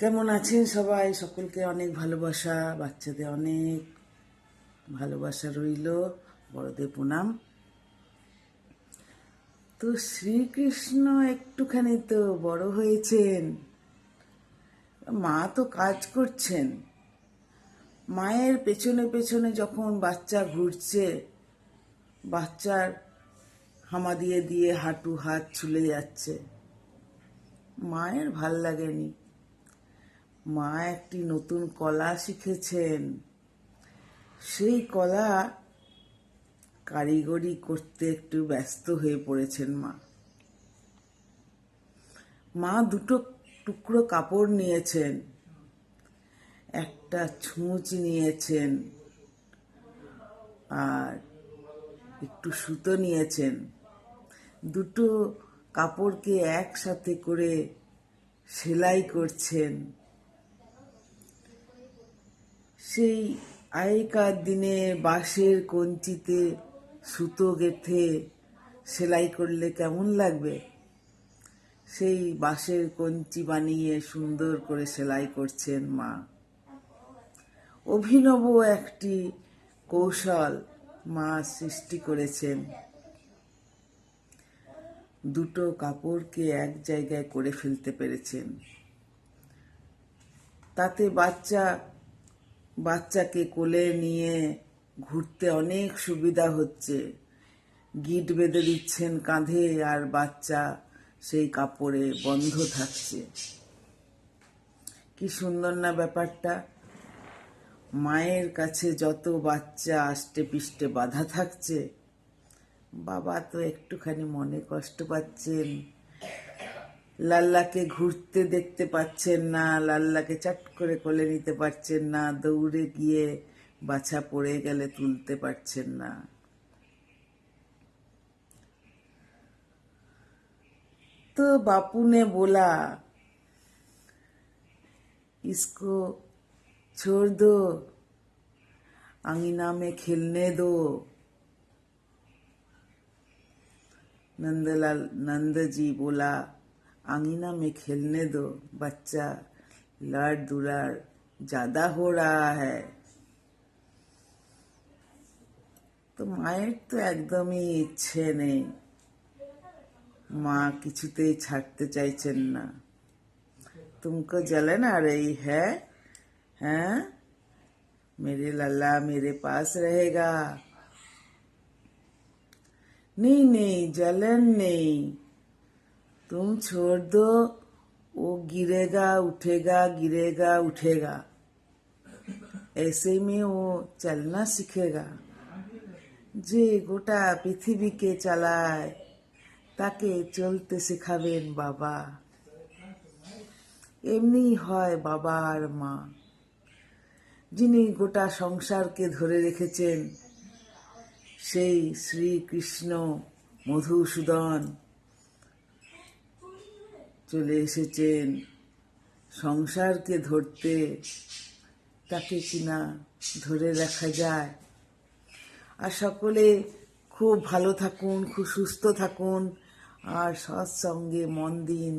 কেমন আছেন সবাই? সকলকে অনেক ভালোবাসা, বাচ্চাদের অনেক ভালোবাসা রইল, বড়দের প্রণাম। তো শ্রীকৃষ্ণ একটুখানি তো বড় হয়েছেন, মা তো কাজ করছেন। মায়ের পেছনে পেছনে যখন বাচ্চা ঘুরছে, বাচ্চার হামা দিয়ে দিয়ে হাঁটু হাত ছুলে যাচ্ছে, মায়ের ভাল লাগেনি। মা একটি নতুন কলা শিখেছেন, সেই কলা কারিগরি করতে একটু ব্যস্ত হয়ে পড়েছেন মা দুটো টুকরো কাপড় নিয়েছেন, একটা ছুঁচ নিয়েছেন আর একটু সুতো নিয়েছেন। দুটো কাপড়কে একসাথে করে সেলাই করছেন। সেই আগেকার দিনে বাঁশের কঞ্চিতে সুতো গেঁথে সেলাই করলে কেমন লাগবে, সেই বাঁশের কঞ্চি বানিয়ে সুন্দর করে সেলাই করছেন মা। অভিনব একটি কৌশল মা সৃষ্টি করেছেন। দুটো কাপড়কে এক জায়গায় করে ফেলতে পেরেছেন। তাতে বাচ্চাকে কোলে নিয়ে ঘুরতে অনেক সুবিধা হচ্ছে। গিট বেঁধে দিচ্ছেন কাঁধে, আর বাচ্চা সেই কাপড়ে বন্ধ থাকছে। কি সুন্দর না ব্যাপারটা! মায়ের কাছে যত বাচ্চা আষ্টে পিষ্টে বাধা থাকছে, বাবা তো একটুখানি মনে কষ্ট পাচ্ছেন। লাল্লাকে ঘুরতে দেখতে পাচ্ছেন না, লাল্লাকে চট করে কোলে নিতে পারছেন না, দৌড়ে গিয়ে বাছা পড়ে গেলে তুলতে পারছেন না। तो बापू ने बोला, इसको छोड़ दो, अंगना में खेलने दो। नंद जी बोला, अंगना में खेलने दो, बच्चा लाड़ दुलार ज्यादा हो रहा है। तो माয়ের তো একদমই ইচ্ছে নেই, মা কিছুতেই ছাড়তে চাইছেন না। तुमको जलन आ रही है? हैं? मेरे लल्ला मेरे पास रहेगा। नहीं नहीं, जलन नहीं, तुम छोड़ दो, वो गिरेगा उठेगा, गिरेगा उठेगा, ऐसे में वो चलना सीखेगा। যে গোটা পৃথিবীকে চালায় তাকে চলতে শেখাবেন বাবা। এমনি হয় বাবা আর মা। যিনি গোটা সংসারকে ধরে রেখেছেন, সেই শ্রীকৃষ্ণ মধুসূদন চলে এসেছেন সংসারকে ধরতে। তাকে কিনা ধরে রাখা যায়? আর সকলে খুব ভালো থাকুন, খুব সুস্থ থাকুন, আর সৎসঙ্গে মন দিন।